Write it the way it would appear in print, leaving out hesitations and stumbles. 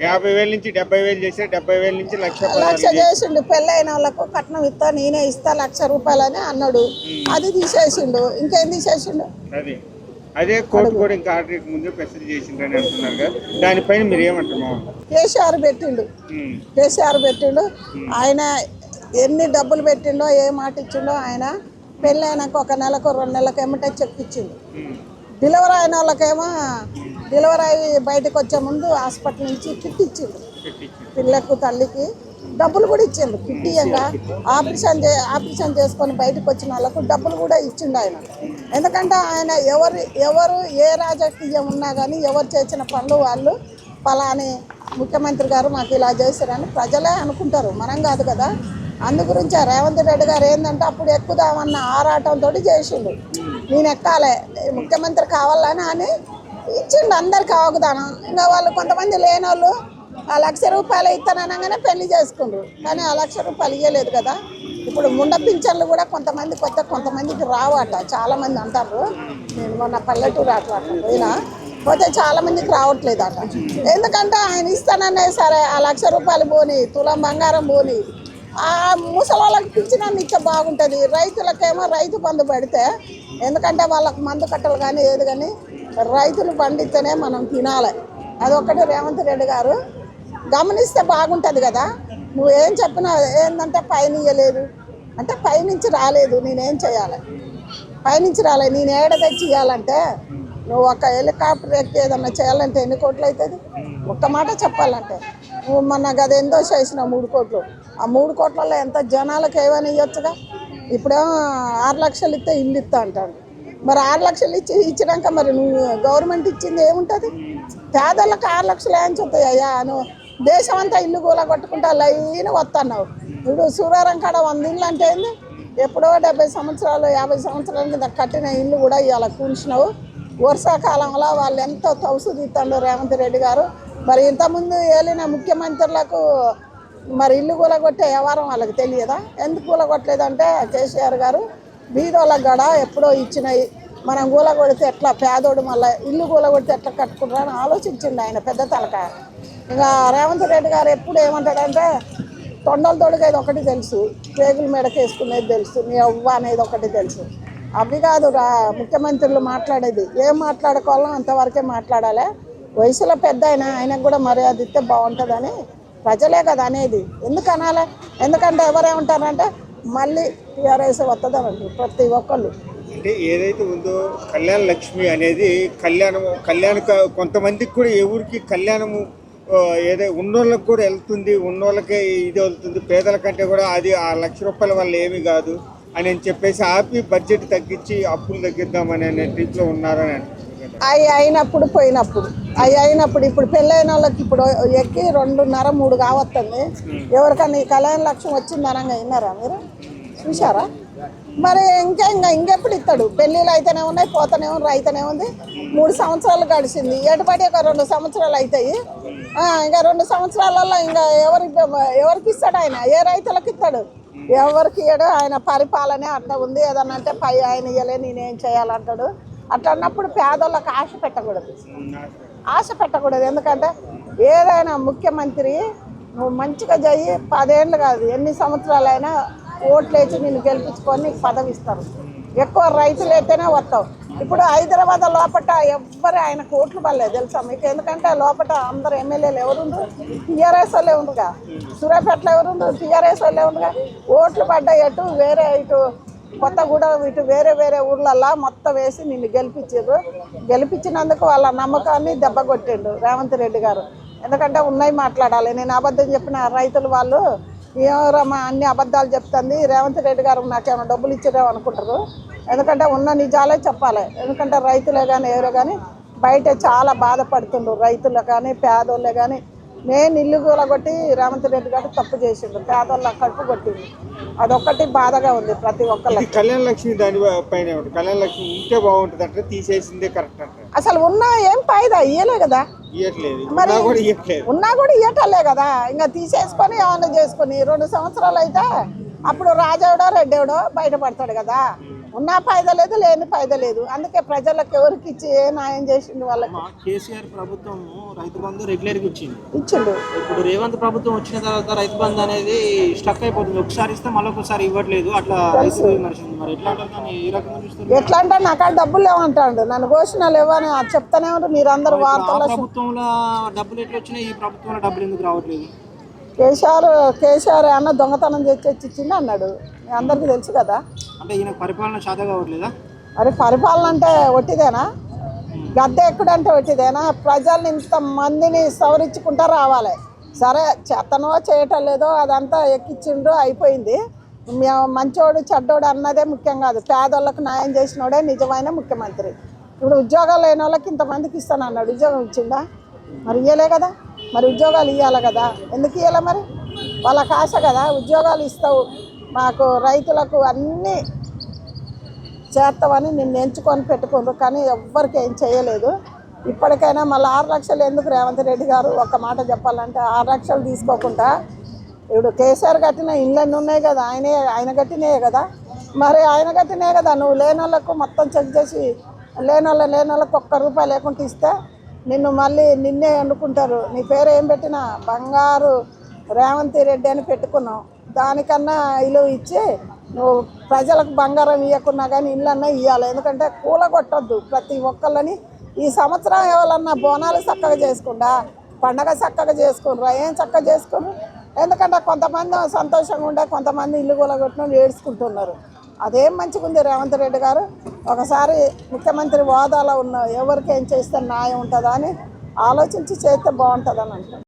50,000 నుంచి 70,000 చేశారు. 70,000 నుంచి 1,16,000 చేసిండు. పెళ్ళైన వాళ్ళకు కట్నం ఇస్తా, నేనే ఇస్తా ₹1,00,000 అని అన్నాడు. అది తీసేసిండు. ఇంకేం తీసేసిండు? అదే కోర్టు కూడా ఇంకా ఆర్డర్ ముందు మెసేజ్ చేసిండని అంటున్నారు కదా, దానిపైన మీరు ఏమంటారు? కేసీఆర్ పెట్టిండు. ఆయన ఎన్ని డబ్బులు పెట్టిండో, ఏ మాట ఇచ్చిండో, ఆయన పెళ్ళైనాక 1 నెలకు 2 నెలలకు ఏమంటే చెప్పించిండు. డెలివరీ అయిన వాళ్ళకేమో డెలివరీ అయ్యి బయటకు వచ్చే ముందు హాస్పిటల్ నుంచి కిట్ ఇచ్చిండు. పిల్లకు తల్లికి డబ్బులు కూడా ఇచ్చిండు. కిట్ ఇయ్యంగా ఆపరేషన్ చేసుకొని బయటకు వచ్చిన వాళ్ళకు డబ్బులు కూడా ఇచ్చిండు ఆయన. ఎందుకంటే ఆయన ఎవరు ఏ రాజకీయం ఉన్నా కానీ ఎవరు చేసిన పనులు వాళ్ళు పలాని ముఖ్యమంత్రి గారు మాకు ఇలా చేశారని ప్రజలే అనుకుంటారు, మనం కాదు కదా. అందు గురించి రేవంత్ రెడ్డి గారు ఏంటంటే అప్పుడు ఎక్కుదామన్న ఆరాటంతో చేసిండు. నేను ఎక్కాలి, ముఖ్యమంత్రి కావాలని అని ఇచ్చిండు అందరికి అవగాహన. ఇంకా వాళ్ళు కొంతమంది లేని వాళ్ళు ₹1,00,000 ఇస్తాననగానే పెళ్లి చేసుకుండ్రు. కానీ ₹1,00,000 ఇవ్వలేదు కదా. ఇప్పుడు ముండ పింఛన్లు కూడా కొంతమందికి రావట, చాలామంది అంటారు. నేను మొన్న పల్లెటూరు అట్లా పోయినా పోతే చాలామందికి రావట్లేదు అట. ఎందుకంటే ఆయన ఇస్తాననే సరే ₹1,00,000 పోని, తులం బంగారం పోని, ఆ ముసలి వాళ్ళకి పింఛనాన్ని ఇచ్చే బాగుంటుంది. రైతులకేమో రైతు బంధు పెడితే, ఎందుకంటే వాళ్ళకి మందు కట్టలు కానీ ఏది కానీ రైతులు పండితేనే మనం తినాలి. అదొక్కటి రేవంత్ రెడ్డి గారు గమనిస్తే బాగుంటుంది కదా. నువ్వేం చెప్పినా ఏంటంటే పైన ఇవ్వలేదు అంటే పైనుంచి రాలేదు, నేనేం చేయాలి? పైనుంచి రాలేదు, నేను ఏడ తెచ్చి ఇవ్వాలంటే నువ్వు ఒక హెలికాప్టర్ ఎక్కి ఏదన్నా చేయాలంటే ఎన్ని కోట్లు అవుతుంది? ఒక్క మాట చెప్పాలంటే నువ్వు మొన్న గదేందో చేసిన 3 కోట్లు. ఆ 3 కోట్లలో ఎంత జనాలకు ఏమైనా ఇవ్వచ్చుగా. ఇప్పుడేమో 6 లక్షలు ఇస్తే ఇల్లు ఇస్తా అంటాడు. మరి 6 లక్షలు ఇచ్చినాక మరి నువ్వు గవర్నమెంట్ ఇచ్చింది ఏముంటుంది? పేదలకు 6 లక్షలు ఏం చెప్తాయి అయ్యా? నువ్వు దేశం అంతా ఇల్లు కూల కొట్టుకుంటా లైన్ వస్తున్నావు. ఇప్పుడు సూరారం కాడ 100 ఇళ్ళు అంటే ఏంది? ఎప్పుడో 70 సంవత్సరాలు 50 సంవత్సరాల కింద కట్టిన ఇల్లు కూడా ఇవాళ కూల్చినావు. వర్షాకాలంలో వాళ్ళు ఎంతో తౌసు తీస్తాడు రేవంత్ రెడ్డి గారు. మరి ఇంతకుముందు ఏలిన ముఖ్యమంత్రులకు మరి ఇల్లు కూలగొట్టే వ్యవహారం వాళ్ళకి తెలియదా? ఎందుకు కూలగొట్టలేదంటే కేసీఆర్ గారు బీదోళ్ళకి కూడా ఎప్పుడో ఇచ్చినాయి, మనం కూలగొడితే ఎట్లా పేదోడు మళ్ళీ ఇల్లు కూలగొడితే ఎట్లా కట్టుకుంటారని ఆలోచించిండు ఆయన పెద్ద తలకాయ. ఇంకా రేవంత్ రెడ్డి గారు ఎప్పుడు ఏమంటాడంటే తొండలు తొడిగేది ఒకటి తెలుసు, పేగుల మీదకి వేసుకునేది తెలుసు, నీ అవ్వ అనేది ఒకటి తెలుసు. అవి కాదు ముఖ్యమంత్రులు మాట్లాడేది. ఏం మాట్లాడుకోవాలో అంతవరకే మాట్లాడాలి. వయసులో పెద్ద ఆయనకు కూడా మర్యాద ఇస్తే బాగుంటుందని ప్రజలే కదా అనేది. ఎందుకు అనాలి? ఎందుకంటే ఎవరేమంటారంటే మళ్ళీ టీఆర్ఎస్ వస్తుందని ప్రతి ఒక్కళ్ళు. అంటే ఏదైతే ఉందో కళ్యాణ లక్ష్మి అనేది కళ్యాణ కొంతమందికి కూడా ఎవరికి కళ్యాణము ఏదైతే ఉన్నోళ్ళకి కూడా వెళ్తుంది, ఉన్నోళ్ళకే ఇది వెళ్తుంది, పేదల కంటే కూడా అది ₹1,00,000 వల్ల ఏమీ కాదు అని చెప్పేసి ఆపి బడ్జెట్ తగ్గించి అప్పులు తగ్గిద్దామని అనే ట్రిప్లో ఉన్నారని అంటున్నారు. అవి అయినప్పుడు ఇప్పుడు పెళ్ళైన వాళ్ళకి ఇప్పుడు ఎక్కి 2.5-3 కావస్తుంది. ఎవరికన్నా ఈ కళ్యాణ లక్ష్యం వచ్చింది అనగా విన్నారా మీరు? చూసారా? మరి ఇంకెప్పుడు ఇస్తాడు? పెళ్ళిళ్ళు అయితేనే ఉన్నాయి, పోతూనే ఉన్నాయి, అయితేనే ఉంది. 3 సంవత్సరాలు గడిచింది, ఏటుబడి ఒక 2 సంవత్సరాలు అవుతాయి. ఇంకా 2 సంవత్సరాలలో ఇంకా ఎవరికి ఇస్తాడు ఆయన? ఏ రైతులకు ఇస్తాడు? ఎవరికి ఇయ్యడు. ఆయన పరిపాలనే అట్లా ఉంది. ఏదన్నా అంటే ఆయన ఇయ్యలే, నేనేం చేయాలంటాడు. అట్లా అన్నప్పుడు పేదోళ్ళకి ఆశ పెట్టకూడదు. ఎందుకంటే ఏదైనా ముఖ్యమంత్రి నువ్వు మంచిగా చెయ్యి, 10 ఏళ్ళు కాదు ఎన్ని సంవత్సరాలైనా ఓట్లు వేసి నిన్ను గెలిపించుకొని నీకు పదవి ఇస్తారు. ఎక్కువ రైతులు అయితేనే వస్తావు. ఇప్పుడు హైదరాబాద్ లోపల ఎవ్వరు ఆయన ఓట్లు పడలేదు తెలుసా మీకు? ఎందుకంటే లోపల అందరు ఎమ్మెల్యేలు ఎవరుండ్రు? టీఆర్ఎస్ వాళ్ళే ఉండుగా. సూర్యాపేటలో ఎవరుండ్రు? టీఆర్ఎస్ వాళ్ళే ఉండుగా. ఓట్లు పడ్డాయి ఇటు కొత్తగూడెం ఇటు వేరే ఊర్లల్లో మొత్తం వేసి నిన్ను గెలిపించినందుకు వాళ్ళ నమ్మకాన్ని దెబ్బ కొట్టిండు రేవంత్ రెడ్డి గారు. ఎందుకంటే ఉన్నాయి మాట్లాడాలి. నేను అబద్ధం చెప్పిన రైతులు వాళ్ళు ఏమో అన్ని అబద్ధాలు చెప్తుంది రేవంత్ రెడ్డి గారు నాకేమైనా డబ్బులు ఇచ్చారేమో అనుకుంటారు. ఎందుకంటే ఉన్న నిజాలే చెప్పాలి. ఎందుకంటే రైతులే కానీ ఎవరో కానీ బయట చాలా బాధపడుతుండ్రు, రైతులు కానీ పేదోళ్ళే కానీ. నేను ఇల్లు కూలగొట్టి రేవంత్ రెడ్డి గారు తప్పు చేసిండు, పేదోళ్ళ కడుపు కొట్టిండు. అదొక్కటి బాధగా ఉంది ప్రతి ఒక్కళ్ళకి. కళ్యాణ లక్ష్మి దాని పైన కళ్యాణ లక్ష్మి ఉంటే బాగుంటుంది అంటే తీసేసిందే కరెక్ట్ అంటే అసలు ఉన్నా ఏం ఫాయిదా? ఇయ్యలే కదా, మరి ఉన్నా కూడా ఇయ్యటలే కదా. ఇంకా తీసేసుకొని ఏమన్నా చేసుకొని 2 సంవత్సరాలు అయితే అప్పుడు రాజేవడో రెడ్డేవడో బయటపడతాడు కదా. ఉన్నా ఫాయిదా లేదు, లేని ఫాయిదా లేదు. అందుకే ప్రజలకు ఎవరికి ఇచ్చి ఏ న్యాయం చేసిండు వాళ్ళకి? కేసీఆర్ ప్రభుత్వం రైతు బంధు రెగ్యులర్గా ఇచ్చిండు. ఇప్పుడు రేవంత్ ప్రభుత్వం వచ్చిన తర్వాత రైతు బంధు అనేది స్టక్ అయిపోతుంది. ఒకసారి ఇస్తే మళ్ళీ ఒకసారి ఇవ్వట్లేదు. అట్లా రైతు నడిచింది. మరి ఎట్లా అంటారు దాన్ని? ఏ రకంగా చూస్తారు? ఎట్లా అంటే నాకు ఆ డబ్బులు లేవంటాడు, నన్ను ఘోషణ లేవని చెప్తానే ఉంటారు మీరందరూ వార్తల్లో. ప్రభుత్వంలో డబ్బులు ఎట్లా వచ్చినాయి, ఈ ప్రభుత్వంలో డబ్బులు ఎందుకు రావట్లేదు? కేసీఆర్ అన్న దొంగతనం తెచ్చి ఇచ్చిండు అన్నాడు, మీ అందరికీ తెలుసు కదా. అంటే ఈయన పరిపాలన శాత కావట్లేదా? మరి పరిపాలన అంటే ఒట్టిదేనా? గద్దె ఎక్కుడంటే ఒట్టిదేనా? ప్రజల్ని ఇంతమందిని సవరించుకుంటా రావాలి. సరే చేతనో చేయటం లేదో అదంతా ఎక్కించిండ్రు, అయిపోయింది. మేము మంచోడు చెడ్డోడు అన్నదే ముఖ్యం కాదు. పేదోళ్ళకు న్యాయం చేసినోడే నిజమైన ముఖ్యమంత్రి. ఇప్పుడు ఉద్యోగాలు లేని వాళ్ళకి ఇంతమందికి ఇస్తానన్నాడు, ఉద్యోగం ఇచ్చిండా? మరి ఇవ్వలే కదా. మరి ఉద్యోగాలు ఇవ్వాలి కదా, ఎందుకు ఇవ్వలే? మరి వాళ్ళకి ఆశ కదా, ఉద్యోగాలు ఇస్తావు మాకు రైతులకు అన్నీ చేస్తామని నిన్ను ఎంచుకొని పెట్టుకుండ్రు, కానీ ఎవ్వరికి ఏం చేయలేదు. ఇప్పటికైనా మళ్ళీ 6 లక్షలు ఎందుకు రేవంత్ రెడ్డి గారు? ఒక్క మాట చెప్పాలంటే 6 లక్షలు తీసుకోకుండా ఇప్పుడు కేసీఆర్ కట్టిన ఇళ్ళన్నీ ఉన్నాయి కదా, ఆయన కట్టినాయే కదా. మరి ఆయన కట్టినాయే కదా. నువ్వు లేని వాళ్ళకు మొత్తం చెక్ చేసి లేని వాళ్ళకు ₹1 లేకుండా ఇస్తే నిన్నే ఎన్నుకుంటారు. నీ పేరు ఏం పెట్టినా బంగారు రేవంత్ రెడ్డి అని పెట్టుకున్నావు. దానికన్నా ఇల్లు ఇచ్చి నువ్వు ప్రజలకు బంగారం ఇవ్వకున్నా కానీ ఇళ్ళన్నా ఇవ్వాలి. ఎందుకంటే కూలగొట్టద్దు ప్రతి ఒక్కళ్ళని. ఈ సంవత్సరం ఎవరన్నా బోనాలు చక్కగా చేసుకుండా, పండగ చక్కగా చేసుకున్నారా? ఏం చక్కగా చేసుకున్నారు? ఎందుకంటే కొంతమంది సంతోషంగా ఉండే, కొంతమంది ఇల్లు కూలగొట్టిన ఏడ్చుకుంటున్నారు. అదేం మంచిగా ఉంది రేవంత్ రెడ్డి గారు. ఒకసారి ముఖ్యమంత్రి హోదాలో ఉన్న ఎవరికి ఏం చేస్తే న్యాయం ఉంటుందా అని ఆలోచించి చేస్తే బాగుంటుందని అంటారు.